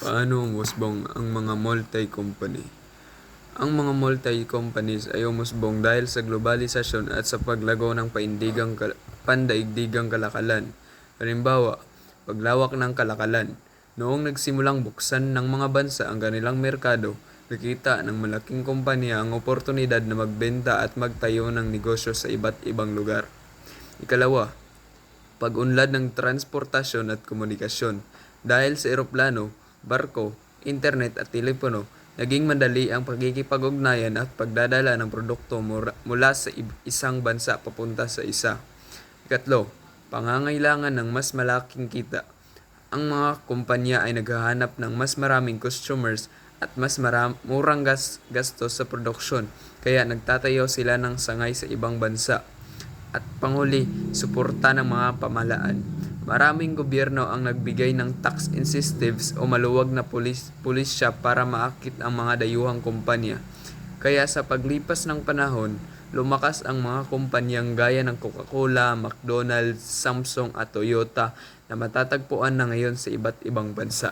Paano umusbong ang mga multi-company? Ang mga multi-companies ay umusbong dahil sa globalisasyon at sa paglago ng pandaigdigang kalakalan. Halimbawa, paglawak ng kalakalan. Noong nagsimulang buksan ng mga bansa ang kanilang merkado, nakita ng malaking kumpanya ang oportunidad na magbenta at magtayo ng negosyo sa iba't ibang lugar. Ikalawa, pag-unlad ng transportasyon at komunikasyon. Dahil sa eroplano, barko, internet at telepono, naging madali ang pagkikipag-ugnayan at pagdadala ng produkto mula sa isang bansa papunta sa isa. Ikatlo, pangangailangan ng mas malaking kita. Ang mga kumpanya ay naghahanap ng mas maraming customers at mas murang gastos sa produksyon, kaya nagtatayo sila ng sangay sa ibang bansa. At panghuli, suporta ng mga pamahalaan. Maraming gobyerno ang nagbigay ng tax incentives o maluwag na pulisya para maakit ang mga dayuhang kumpanya. Kaya sa paglipas ng panahon, lumakas ang mga kumpanyang gaya ng Coca-Cola, McDonald's, Samsung at Toyota na matatagpuan na ngayon sa iba't ibang bansa.